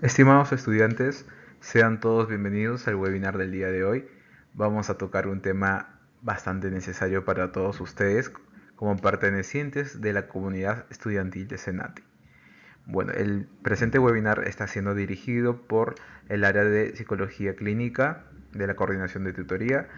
Estimados estudiantes, sean todos bienvenidos al webinar del día de hoy. Vamos a tocar un tema bastante necesario para todos ustedes como pertenecientes de la comunidad estudiantil de Senati. Bueno, el presente webinar está siendo dirigido por el área de psicología clínica de la coordinación de tutoría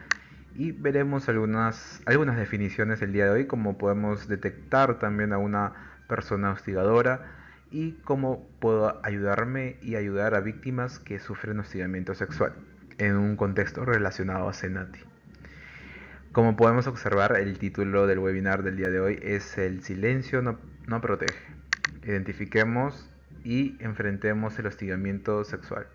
y veremos algunas definiciones el día de hoy, como podemos detectar también a una persona hostigadora y cómo puedo ayudarme y ayudar a víctimas que sufren hostigamiento sexual en un contexto relacionado a Senati. Como podemos observar, el título del webinar del día de hoy es El silencio no protege. Identifiquemos y enfrentemos el hostigamiento sexual.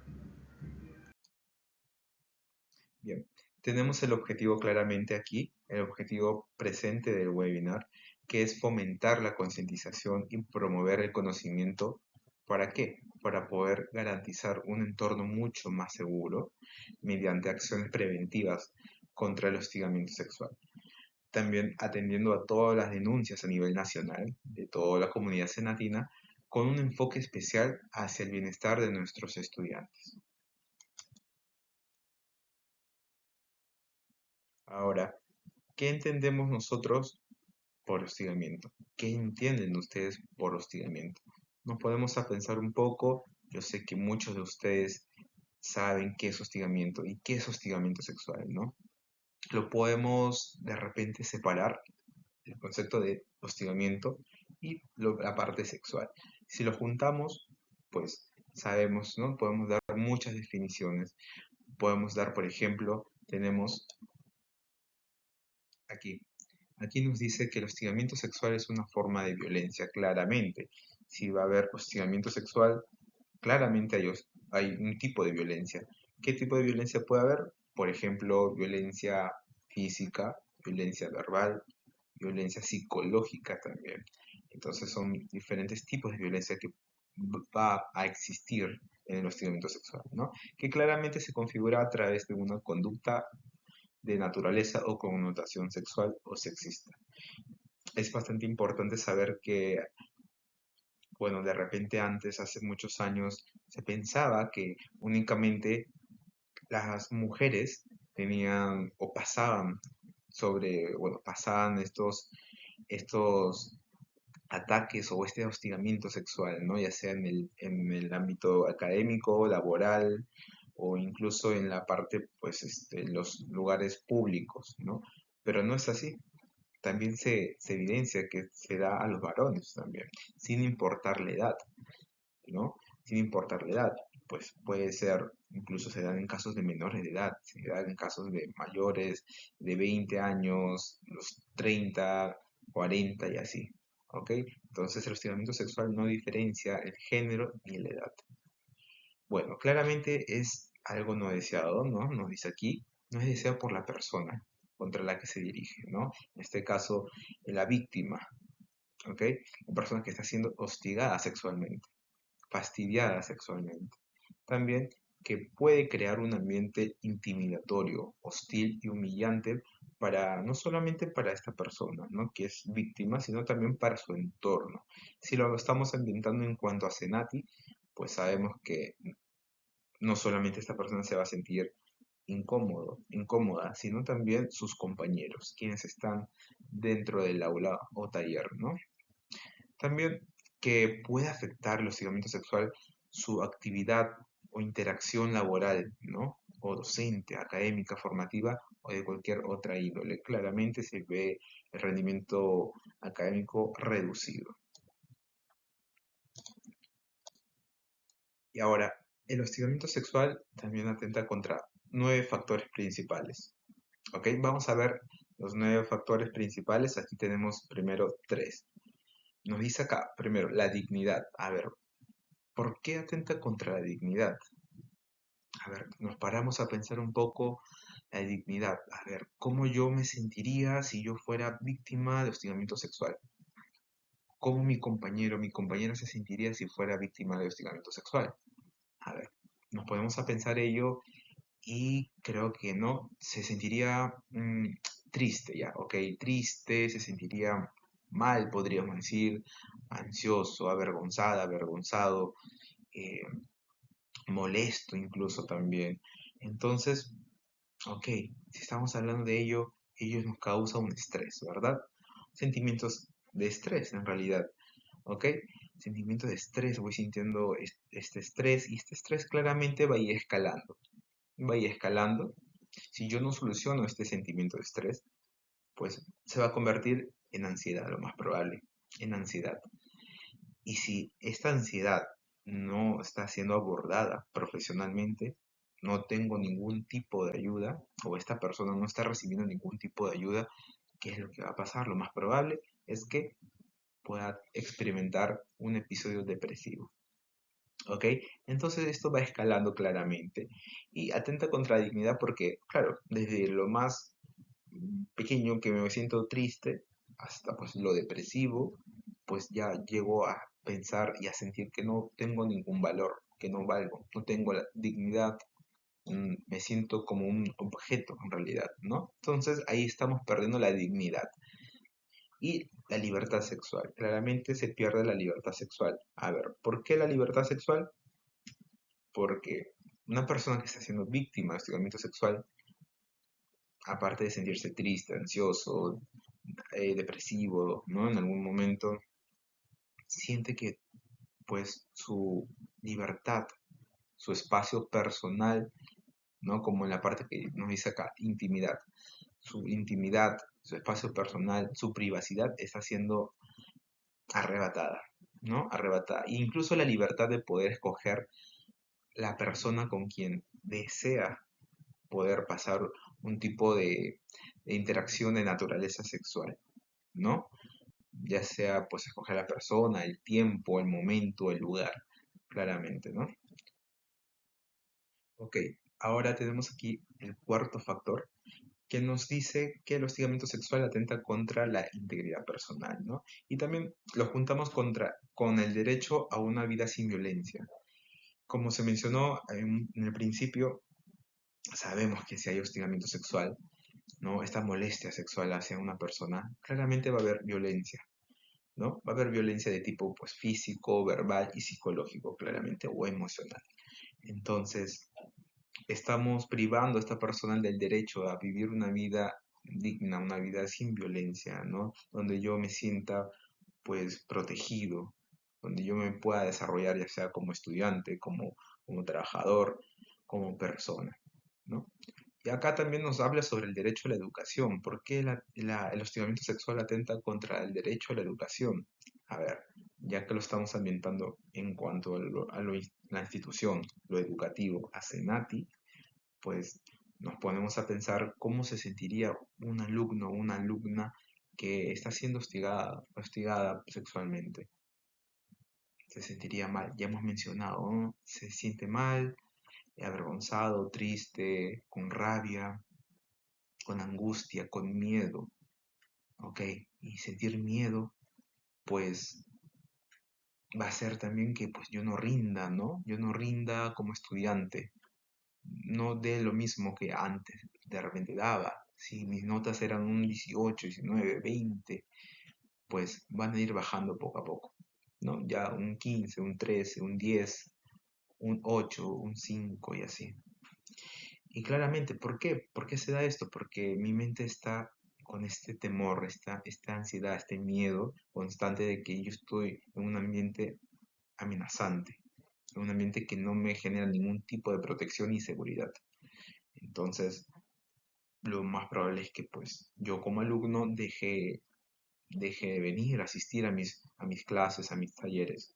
Bien, tenemos el objetivo claramente aquí, el objetivo presente del webinar, que es fomentar la concientización y promover el conocimiento. ¿Para qué? Para poder garantizar un entorno mucho más seguro mediante acciones preventivas contra el hostigamiento sexual. También atendiendo a todas las denuncias a nivel nacional de toda la comunidad senatina, con un enfoque especial hacia el bienestar de nuestros estudiantes. Ahora, ¿qué entendemos nosotros por hostigamiento? ¿Qué entienden ustedes por hostigamiento? Nos podemos a pensar un poco. Yo sé que muchos de ustedes saben qué es hostigamiento y qué es hostigamiento sexual, ¿no? Lo podemos de repente separar, el concepto de hostigamiento y la parte sexual. Si lo juntamos, pues sabemos, ¿no? Podemos dar muchas definiciones. Podemos dar, por ejemplo, tenemos aquí. Aquí nos dice que el hostigamiento sexual es una forma de violencia, claramente. Si va a haber hostigamiento sexual, claramente hay un tipo de violencia. ¿Qué tipo de violencia puede haber? Por ejemplo, violencia física, violencia verbal, violencia psicológica también. Entonces son diferentes tipos de violencia que va a existir en el hostigamiento sexual, ¿no? Que claramente se configura a través de una conducta de naturaleza o connotación sexual o sexista. Es bastante importante saber que, bueno, de repente antes, hace muchos años, se pensaba que únicamente las mujeres tenían o pasaban pasaban estos ataques o este hostigamiento sexual, ¿no? Ya sea en el ámbito académico, laboral o incluso en la parte, pues, en los lugares públicos, ¿no? Pero no es así. También se evidencia que se da a los varones también, sin importar la edad, ¿no? Sin importar la edad, pues puede ser, incluso se dan en casos de menores de edad, se dan en casos de mayores de 20 años, los 30, 40 y así, ¿ok? Entonces el hostigamiento sexual no diferencia el género ni la edad. Bueno, claramente es algo no deseado, ¿no? Nos dice aquí, no es deseado por la persona contra la que se dirige, ¿no? En este caso, la víctima, ¿ok? La persona que está siendo hostigada sexualmente, fastidiada sexualmente. También que puede crear un ambiente intimidatorio, hostil y humillante no solamente para esta persona, ¿no? Que es víctima, sino también para su entorno. Si lo estamos ambientando en cuanto a Senati, pues sabemos que no solamente esta persona se va a sentir incómoda, sino también sus compañeros, quienes están dentro del aula o taller, ¿no? También que puede afectar el hostigamiento sexual su actividad o interacción laboral, ¿no? O docente, académica, formativa o de cualquier otra índole. Claramente se ve el rendimiento académico reducido. Y ahora, el hostigamiento sexual también atenta contra 9 factores principales. ¿Ok? Vamos a ver los 9 factores principales. Aquí tenemos primero 3. Nos dice acá, primero, la dignidad. A ver, ¿por qué atenta contra la dignidad? A ver, nos paramos a pensar un poco la dignidad. A ver, ¿cómo yo me sentiría si yo fuera víctima de hostigamiento sexual? ¿Cómo mi compañera se sentiría si fuera víctima de hostigamiento sexual? A ver, nos podemos a pensar ello y creo que no, se sentiría triste ya, ok, triste, se sentiría mal, podríamos decir, ansioso, avergonzada, avergonzado, molesto incluso también. Entonces, ok, si estamos hablando de ellos nos causan un estrés, ¿verdad? Sentimientos de estrés en realidad, ¿ok? Sentimientos de estrés, voy sintiendo este estrés y este estrés claramente va a ir escalando, va a ir escalando. Si yo no soluciono este sentimiento de estrés, pues se va a convertir en ansiedad, lo más probable, en ansiedad. Y si esta ansiedad no está siendo abordada profesionalmente, no tengo ningún tipo de ayuda, o esta persona no está recibiendo ningún tipo de ayuda, ¿qué es lo que va a pasar? Lo más probable es que pueda experimentar un episodio depresivo. ¿Ok? Entonces esto va escalando claramente. Y atenta contra la dignidad porque, claro, desde lo más pequeño que me siento triste hasta pues lo depresivo, pues ya llego a pensar y a sentir que no tengo ningún valor, que no valgo, no tengo la dignidad, me siento como un objeto en realidad, ¿no? Entonces ahí estamos perdiendo la dignidad y la libertad sexual. Claramente se pierde la libertad sexual. A ver, ¿por qué la libertad sexual? Porque una persona que está siendo víctima de hostigamiento sexual, aparte de sentirse triste, ansioso, depresivo, ¿no? En algún momento siente que pues su libertad, su espacio personal, ¿no? Como en la parte que nos dice acá, intimidad, su espacio personal, su privacidad está siendo arrebatada, ¿no? Arrebatada. E incluso la libertad de poder escoger la persona con quien desea poder pasar un tipo de interacción de naturaleza sexual, ¿no? Ya sea pues escoger la persona, el tiempo, el momento, el lugar, claramente, ¿no? Ok, ahora tenemos aquí el cuarto factor que nos dice que el hostigamiento sexual atenta contra la integridad personal, ¿no? Y también lo juntamos con el derecho a una vida sin violencia. Como se mencionó en el principio, sabemos que si hay hostigamiento sexual, ¿no? Esta molestia sexual hacia una persona, claramente va a haber violencia, ¿no? Va a haber violencia de tipo pues, físico, verbal y psicológico, claramente, o emocional. Entonces, estamos privando a esta persona del derecho a vivir una vida digna, una vida sin violencia, ¿no? Donde yo me sienta, pues, protegido, donde yo me pueda desarrollar ya sea como estudiante, como trabajador, como persona, ¿no? Y acá también nos habla sobre el derecho a la educación. ¿Por qué el hostigamiento sexual atenta contra el derecho a la educación? A ver, ya que lo estamos ambientando en cuanto la institución, lo educativo, a Senati, pues nos ponemos a pensar cómo se sentiría un alumno o una alumna que está siendo hostigada sexualmente. Se sentiría mal, ya hemos mencionado, ¿no? Se siente mal, avergonzado, triste, con rabia, con angustia, con miedo, ¿ok? Y sentir miedo, pues va a ser también que pues yo no rinda, ¿no? Yo no rinda como estudiante, no dé lo mismo que antes de repente daba. Si mis notas eran un 18, 19, 20, pues van a ir bajando poco a poco, ¿no? Ya un 15, un 13, un 10, un 8, un 5 y así. Y claramente, ¿por qué? ¿Por qué se da esto? Porque mi mente está con este temor, esta ansiedad, este miedo constante de que yo estoy en un ambiente amenazante, en un ambiente que no me genera ningún tipo de protección y seguridad. Entonces, lo más probable es que pues yo como alumno deje de venir, asistir a mis clases, a mis talleres.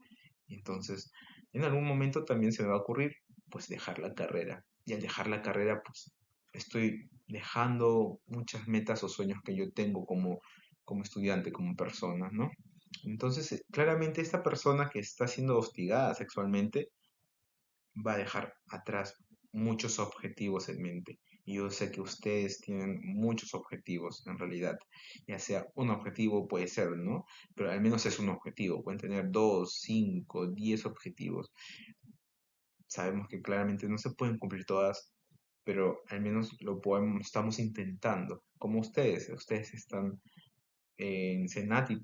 Y entonces, en algún momento también se me va a ocurrir, pues, dejar la carrera. Y al dejar la carrera, pues, estoy dejando muchas metas o sueños que yo tengo como estudiante, como persona, ¿no? Entonces, claramente esta persona que está siendo hostigada sexualmente va a dejar atrás muchos objetivos en mente. Y yo sé que ustedes tienen muchos objetivos en realidad. Ya sea un objetivo puede ser, ¿no? Pero al menos es un objetivo. Pueden tener 2, 5, 10 objetivos. Sabemos que claramente no se pueden cumplir todas, pero al menos lo podemos, estamos intentando. Como ustedes están en Senati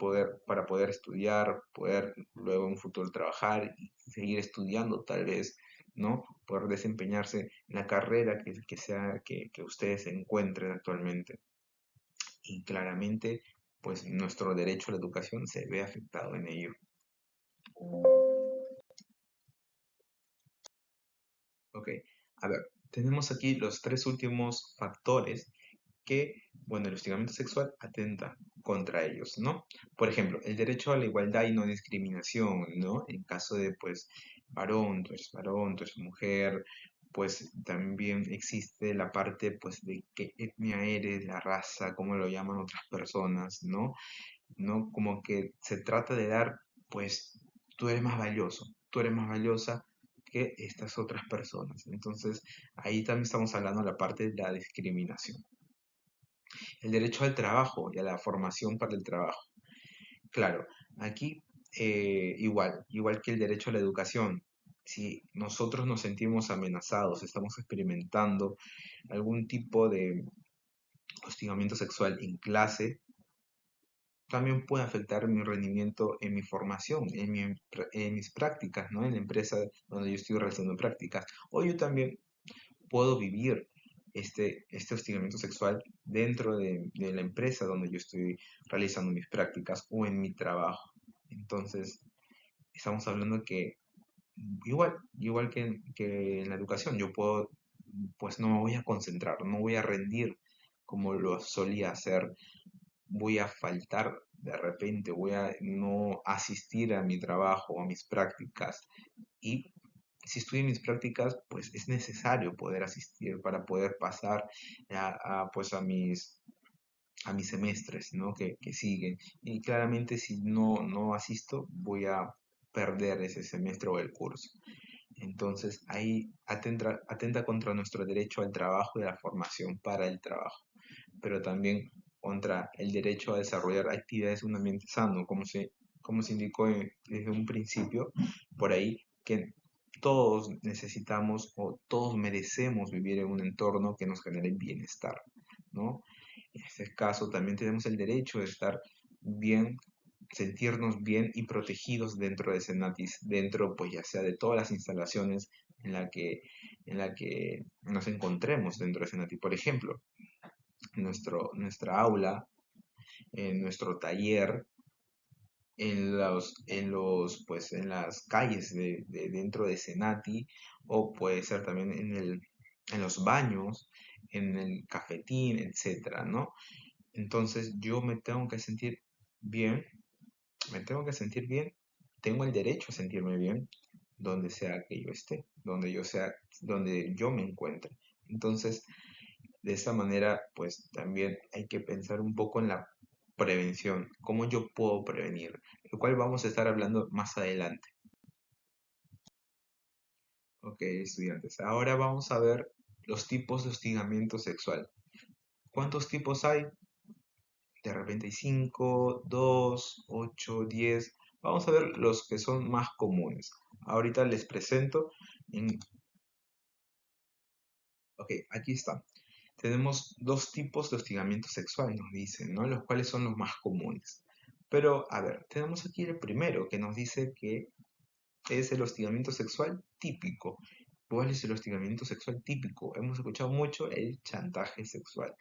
para poder estudiar, poder luego en un futuro trabajar y seguir estudiando tal vez ¿no? Poder desempeñarse en la carrera que ustedes encuentren actualmente. Y claramente, pues nuestro derecho a la educación se ve afectado en ello. Ok, a ver, tenemos aquí los tres últimos factores que, bueno, el hostigamiento sexual atenta contra ellos, ¿no? Por ejemplo, el derecho a la igualdad y no discriminación, ¿no? En caso de, pues, varón, tú eres mujer, pues también existe la parte, pues, de qué etnia eres, la raza, cómo lo llaman otras personas, ¿no? ¿No? Como que se trata de dar, pues, tú eres más valioso, tú eres más valiosa que estas otras personas. Entonces, ahí también estamos hablando de la parte de la discriminación. El derecho al trabajo y a la formación para el trabajo. Claro, aquí igual que el derecho a la educación. Si nosotros nos sentimos amenazados, estamos experimentando algún tipo de hostigamiento sexual en clase, también puede afectar mi rendimiento en mi formación, en mis prácticas, ¿no? En la empresa donde yo estoy realizando prácticas. O yo también puedo vivir este hostigamiento sexual dentro de la empresa donde yo estoy realizando mis prácticas o en mi trabajo. Entonces, estamos hablando que igual que en la educación, yo puedo, pues no me voy a concentrar, no voy a rendir como lo solía hacer, voy a faltar de repente, voy a no asistir a mi trabajo, a mis prácticas. Y si estoy en mis prácticas, pues es necesario poder asistir para poder pasar pues a mis semestres, ¿no? Que siguen. Y claramente si no asisto, voy a perder ese semestre o el curso. Entonces ahí atenta contra nuestro derecho al trabajo y a la formación para el trabajo, pero también contra el derecho a desarrollar actividades en un ambiente sano, como se indicó desde un principio, por ahí que todos necesitamos o todos merecemos vivir en un entorno que nos genere bienestar, ¿no? En este caso también tenemos el derecho de estar bien, sentirnos bien y protegidos dentro de Cenatis, dentro pues ya sea de todas las instalaciones en la que nos encontremos dentro de Cenatis. Por ejemplo, nuestra aula, en nuestro taller, pues, en las calles de dentro de Senati, o puede ser también en los baños, en el cafetín, etcétera, ¿no? Entonces yo me tengo que sentir bien, me tengo que sentir bien, tengo el derecho a sentirme bien donde sea que yo esté, donde yo me encuentre. Entonces, de esa manera, pues también hay que pensar un poco en la prevención, cómo yo puedo prevenir, lo cual vamos a estar hablando más adelante. Ok, estudiantes, ahora vamos a ver los tipos de hostigamiento sexual. ¿Cuántos tipos hay? De repente hay 5, 2, 8, 10. Vamos a ver los que son más comunes. Ahorita les presento en... Ok, aquí está. Tenemos dos tipos de hostigamiento sexual, nos dicen, ¿no? Los cuales son los más comunes. Pero, a ver, tenemos aquí el primero que nos dice que es el hostigamiento sexual típico. ¿Cuál es el hostigamiento sexual típico? Hemos escuchado mucho el chantaje sexual.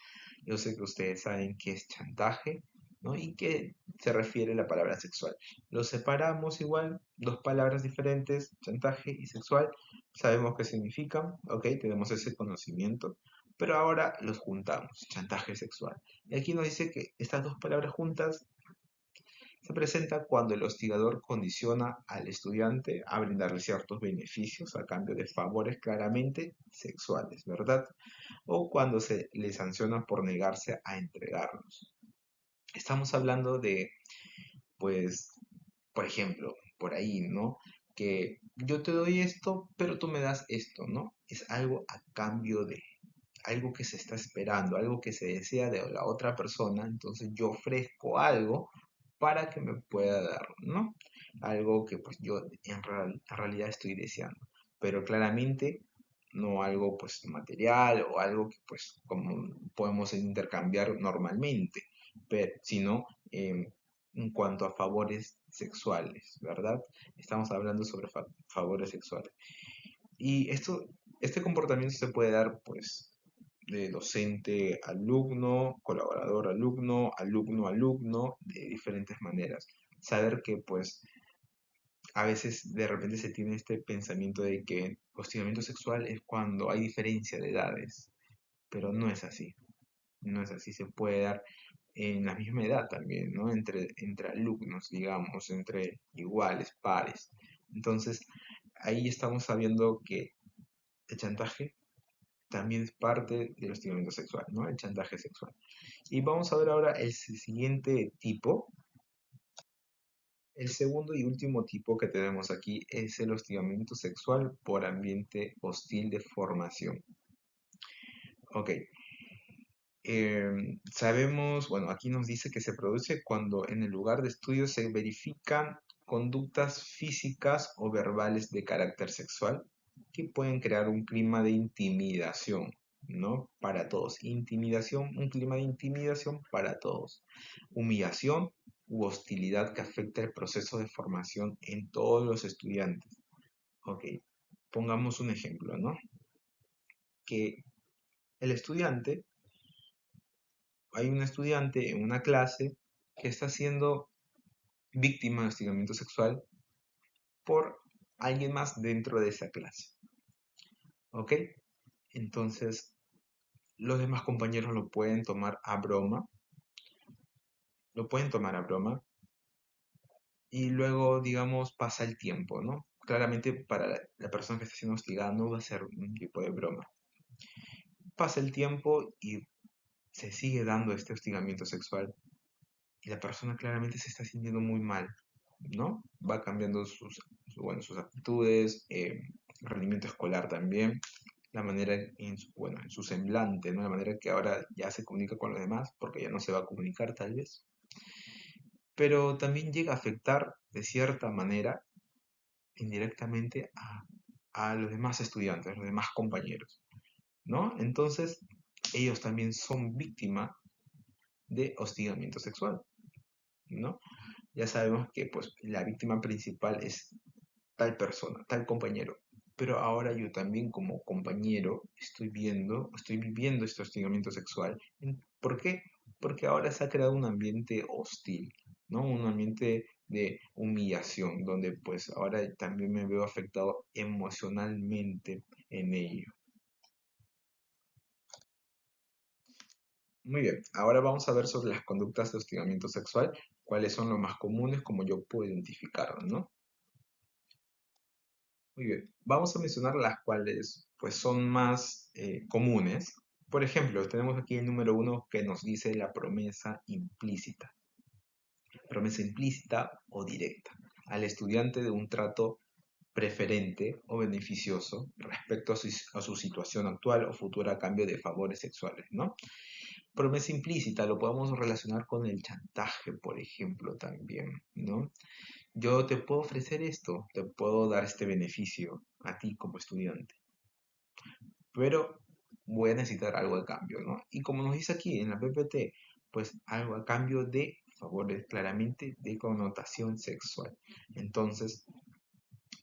Yo sé que ustedes saben qué es chantaje, ¿no? Y qué se refiere a la palabra sexual. Lo separamos igual, dos palabras diferentes, chantaje y sexual. Sabemos qué significan, ¿ok? Tenemos ese conocimiento. Pero ahora los juntamos, chantaje sexual. Y aquí nos dice que estas dos palabras juntas se presenta cuando el hostigador condiciona al estudiante a brindarle ciertos beneficios a cambio de favores claramente sexuales, ¿verdad? O cuando se le sanciona por negarse a entregarlos. Estamos hablando de, pues, por ejemplo, por ahí, ¿no? Que yo te doy esto, pero tú me das esto, ¿no? Es algo a cambio de, algo que se está esperando, algo que se desea de la otra persona, entonces yo ofrezco algo para que me pueda dar, ¿no? Algo que pues yo en realidad estoy deseando, pero claramente no algo pues material o algo que pues como podemos intercambiar normalmente, pero sino en cuanto a favores sexuales, ¿verdad? Estamos hablando sobre favores sexuales. Y este comportamiento se puede dar, pues, de docente alumno, colaborador alumno, alumno alumno, de diferentes maneras. Saber que, pues, a veces de repente se tiene este pensamiento de que hostigamiento sexual es cuando hay diferencia de edades, pero no es así. No es así, se puede dar en la misma edad también, ¿no? Entre alumnos, digamos, entre iguales, pares. Entonces, ahí estamos sabiendo que el chantaje también es parte del hostigamiento sexual, ¿no? El chantaje sexual. Y vamos a ver ahora el siguiente tipo. El segundo y último tipo que tenemos aquí es el hostigamiento sexual por ambiente hostil de formación. Ok, sabemos, bueno, aquí nos dice que se produce cuando en el lugar de estudio se verifican conductas físicas o verbales de carácter sexual que pueden crear un clima de intimidación, ¿no? Para todos. Intimidación, un clima de intimidación para todos. Humillación u hostilidad que afecta el proceso de formación en todos los estudiantes. Ok, pongamos un ejemplo, ¿no? Que el estudiante hay un estudiante en una clase que está siendo víctima de hostigamiento sexual por alguien más dentro de esa clase. ¿Ok? Entonces, los demás compañeros lo pueden tomar a broma, lo pueden tomar a broma y luego, digamos, pasa el tiempo, ¿no? Claramente para la persona que está siendo hostigada no va a ser un tipo de broma. Pasa el tiempo y se sigue dando este hostigamiento sexual y la persona claramente se está sintiendo muy mal, ¿no? Va cambiando bueno, sus actitudes, rendimiento escolar también, la manera bueno, en su semblante, ¿no? La manera que ahora ya se comunica con los demás, porque ya no se va a comunicar tal vez. Pero también llega a afectar de cierta manera, indirectamente, a los demás estudiantes, a los demás compañeros, ¿no? Entonces, ellos también son víctimas de hostigamiento sexual, ¿no? Ya sabemos que pues la víctima principal es tal persona, tal compañero. Pero ahora yo también como compañero estoy viviendo este hostigamiento sexual. ¿Por qué? Porque ahora se ha creado un ambiente hostil, ¿no? Un ambiente de humillación, donde pues ahora también me veo afectado emocionalmente en ello. Muy bien, ahora vamos a ver sobre las conductas de hostigamiento sexual, cuáles son los más comunes, como yo puedo identificarlos, ¿no? Muy bien, vamos a mencionar las cuales pues son más comunes. Por ejemplo, tenemos aquí el número uno que nos dice la promesa implícita. Promesa implícita o directa al estudiante de un trato preferente o beneficioso respecto a su situación actual o futura a cambio de favores sexuales, ¿no? Promesa implícita lo podemos relacionar con el chantaje, por ejemplo, también, ¿no? Yo te puedo ofrecer esto, te puedo dar este beneficio a ti como estudiante, pero voy a necesitar algo a cambio, ¿no? Y como nos dice aquí en la PPT, pues algo a cambio de favores claramente de connotación sexual. Entonces,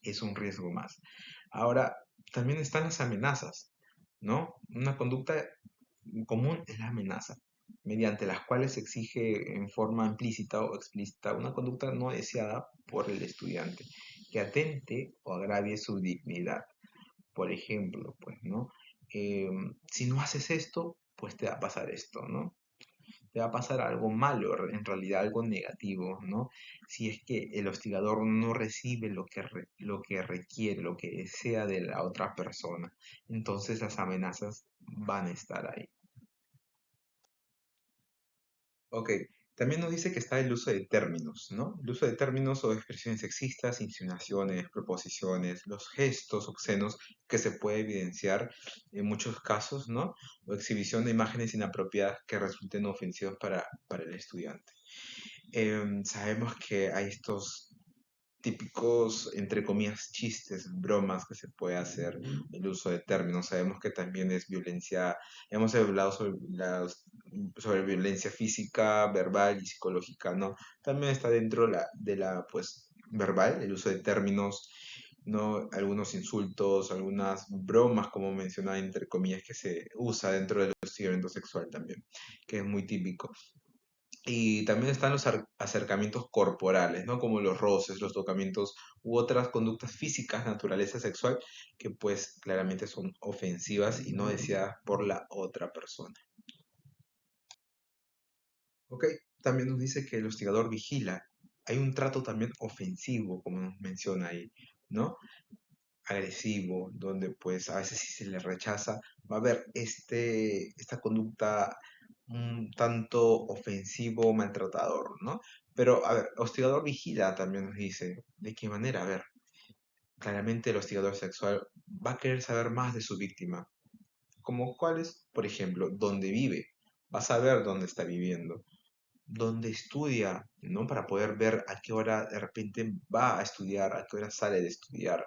es un riesgo más. Ahora, también están las amenazas, ¿no? Una conducta común es la amenaza, mediante las cuales se exige en forma implícita o explícita una conducta no deseada por el estudiante, que atente o agravie su dignidad. Por ejemplo, pues, ¿no? Si no haces esto, pues te va a pasar esto, ¿no? Te va a pasar algo malo, en realidad algo negativo, ¿no? Si es que el hostigador no recibe lo que requiere, lo que desea de la otra persona, entonces las amenazas van a estar ahí. Ok, también nos dice que está el uso de términos, ¿no? El uso de términos o expresiones sexistas, insinuaciones, proposiciones, los gestos obscenos que se puede evidenciar en muchos casos, ¿no? O exhibición de imágenes inapropiadas que resulten ofensivas para el estudiante. Sabemos que hay estos típicos, entre comillas, chistes, bromas que se puede hacer, el uso de términos. Sabemos que también es violencia, hemos hablado sobre violencia física, verbal y psicológica, ¿no? También está dentro pues, verbal, el uso de términos ¿no? Algunos insultos, algunas bromas, como mencionaba, entre comillas, que se usa dentro del hostigamiento sexual también, que es muy típico. Y también están los acercamientos corporales, ¿no? Como los roces, los tocamientos u otras conductas físicas, naturaleza sexual, que pues claramente son ofensivas y no deseadas por la otra persona. Ok, también nos dice que el hostigador vigila. Hay un trato también ofensivo, como nos menciona ahí, ¿no? Agresivo, donde pues a veces si se le rechaza, va a haber esta conducta un tanto ofensivo, maltratador, ¿no? Pero, a ver, hostigador vigila también nos dice, ¿de qué manera? A ver, claramente el hostigador sexual va a querer saber más de su víctima, como cuáles, por ejemplo, dónde vive, va a saber dónde está viviendo, dónde estudia, ¿no? Para poder ver a qué hora de repente va a estudiar, a qué hora sale de estudiar,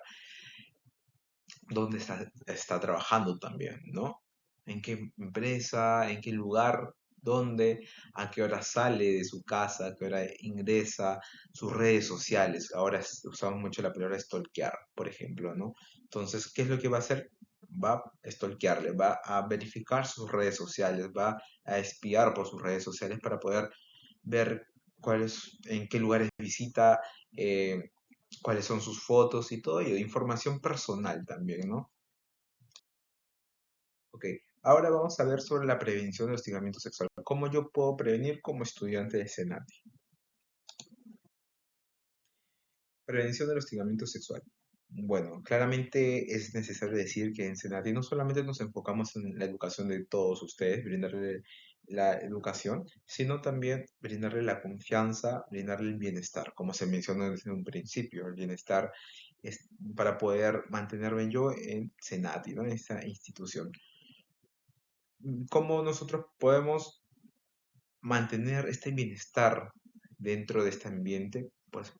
dónde está trabajando también, ¿no? En qué empresa, en qué lugar, dónde, a qué hora sale de su casa, a qué hora ingresa, sus redes sociales. Ahora usamos mucho la palabra stalkear, por ejemplo, ¿no? Entonces, ¿qué es lo que va a hacer? Va a stalkearle, va a verificar sus redes sociales, va a espiar por sus redes sociales para poder ver en qué lugares visita, eh, cuáles son sus fotos y todo ello, información personal también, ¿no? Ok, ahora vamos a ver sobre la prevención del hostigamiento sexual. ¿Cómo yo puedo prevenir como estudiante de SENATI? Prevención del hostigamiento sexual. Bueno, claramente es necesario decir que en SENATI no solamente nos enfocamos en la educación de todos ustedes, brindarle la educación, sino también brindarle la confianza, brindarle el bienestar, como se mencionó desde un principio, el bienestar es para poder mantenerme yo en SENATI, ¿no? En esta institución. ¿Cómo nosotros podemos mantener este bienestar dentro de este ambiente? Pues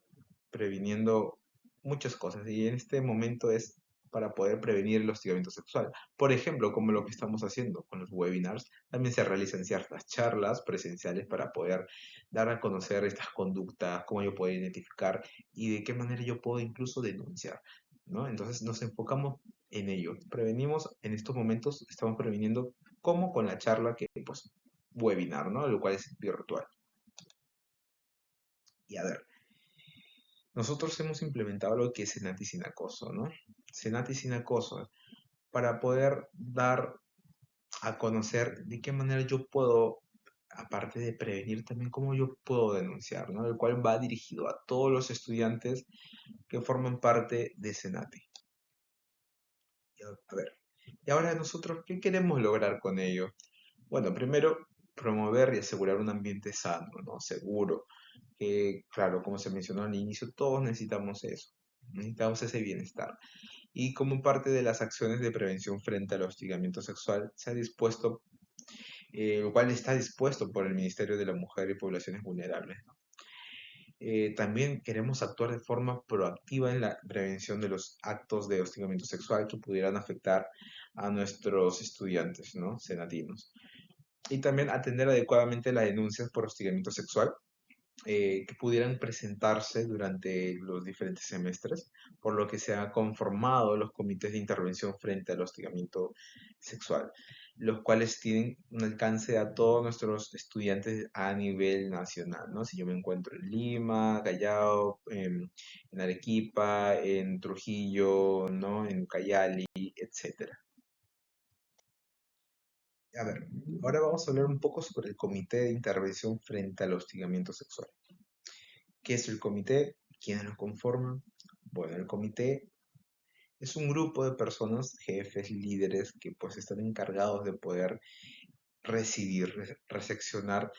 previniendo muchas cosas y en este momento es para poder prevenir el hostigamiento sexual. Por ejemplo, como lo que estamos haciendo con los webinars, también se realizan ciertas charlas presenciales para poder dar a conocer estas conductas, cómo yo puedo identificar y de qué manera yo puedo incluso denunciar, ¿no? Entonces nos enfocamos en ello. Prevenimos en estos momentos, estamos previniendo como con la charla que, pues, webinar, ¿no? Lo cual es virtual. Y a ver, nosotros hemos implementado lo que es Senati sin acoso, ¿no? Senati sin acoso, para poder dar a conocer de qué manera yo puedo, aparte de prevenir, también cómo yo puedo denunciar, ¿no? El cual va dirigido a todos los estudiantes que forman parte de Senati. A ver, y ahora nosotros, ¿qué queremos lograr con ello? Bueno, primero, promover y asegurar un ambiente sano, ¿no? Seguro, que, claro, como se mencionó al inicio, todos necesitamos eso, necesitamos ese bienestar. Y como parte de las acciones de prevención frente al hostigamiento sexual, se ha dispuesto, lo cual está dispuesto por el Ministerio de la Mujer y Poblaciones Vulnerables. También queremos actuar de forma proactiva en la prevención de los actos de hostigamiento sexual que pudieran afectar a nuestros estudiantes, ¿no? Senatinos. Y también atender adecuadamente las denuncias por hostigamiento sexual que pudieran presentarse durante los diferentes semestres, por lo que se han conformado los comités de intervención frente al hostigamiento sexual, los cuales tienen un alcance a todos nuestros estudiantes a nivel nacional, ¿no? Si yo me encuentro en Lima, Callao, en Arequipa, en Trujillo, ¿no? En Ucayali, etcétera. A ver, ahora vamos a hablar un poco sobre el Comité de Intervención frente al hostigamiento sexual. ¿Qué es el comité? ¿Quiénes lo conforman? Bueno, el comité es un grupo de personas, jefes, líderes, que pues están encargados de poder recibir, recepcionar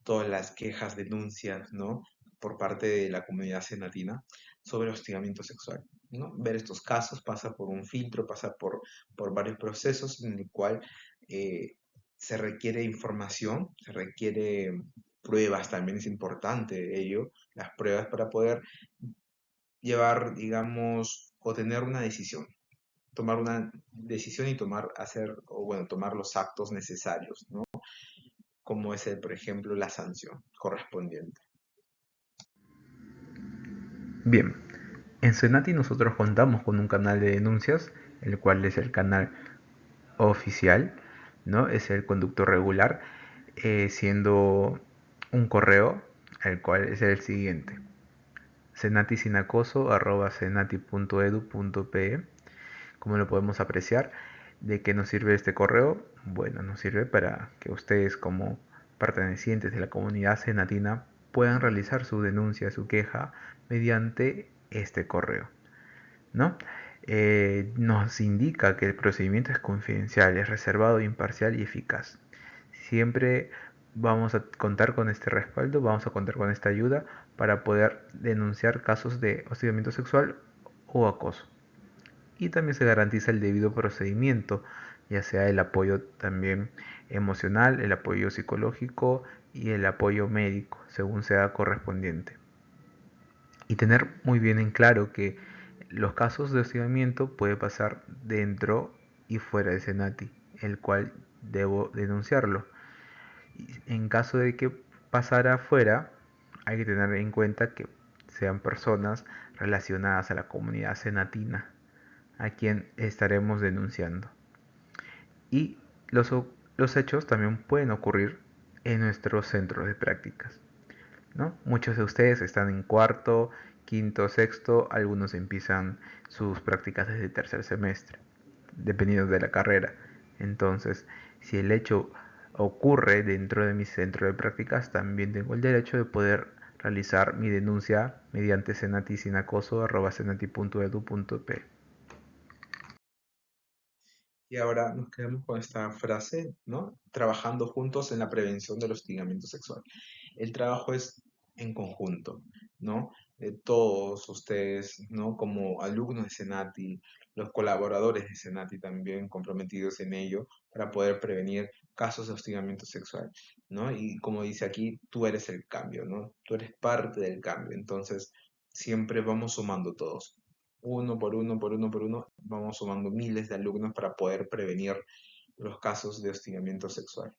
todas las quejas, denuncias, ¿no? Por parte de la comunidad senatina sobre hostigamiento sexual, ¿no? Ver estos casos pasa por un filtro, pasa por varios procesos en el cual eh, se requiere información, se requiere pruebas, también es importante ello, las pruebas para poder llevar, digamos, o tener una decisión, tomar una decisión y tomar los actos necesarios, ¿no? Como es, por ejemplo, la sanción correspondiente. Bien, En Senati nosotros contamos con un canal de denuncias, el cual es el canal oficial, ¿no? Es el conducto regular, siendo un correo, el cual es el siguiente: senatisinacoso@senati.edu.pe. Como lo podemos apreciar, ¿de qué nos sirve este correo? Bueno, nos sirve para que ustedes, como pertenecientes de la comunidad senatina, puedan realizar su denuncia, su queja mediante este correo, ¿no? Nos indica que el procedimiento es confidencial, es reservado, imparcial y eficaz. Siempre vamos a contar con este respaldo, vamos a contar con esta ayuda para poder denunciar casos de hostigamiento sexual o acoso. Y también se garantiza el debido procedimiento, ya sea el apoyo también emocional, el apoyo psicológico y el apoyo médico, según sea correspondiente. Y tener muy bien en claro que los casos de hostigamiento puede pasar dentro y fuera de Senati, el cual debo denunciarlo. En caso de que pasara afuera, hay que tener en cuenta que sean personas relacionadas a la comunidad senatina, a quien estaremos denunciando. Y los, los hechos también pueden ocurrir en nuestros centros de prácticas, ¿no? Muchos de ustedes están en cuarto, quinto, sexto, algunos empiezan sus prácticas desde tercer semestre, dependiendo de la carrera. Entonces, si el hecho ocurre dentro de mi centro de prácticas, también tengo el derecho de poder realizar mi denuncia mediante senatisinacoso@senati.edu.pe. Y ahora nos quedamos con esta frase, ¿no? Trabajando juntos en la prevención del hostigamiento sexual. El trabajo es en conjunto, ¿no? De todos ustedes, ¿no? Como alumnos de Senati, los colaboradores de Senati también comprometidos en ello para poder prevenir casos de hostigamiento sexual, ¿no? Y como dice aquí, tú eres el cambio, ¿no? Tú eres parte del cambio. Entonces, siempre vamos sumando todos. Uno por uno, por uno, por uno, vamos sumando miles de alumnos para poder prevenir los casos de hostigamiento sexual.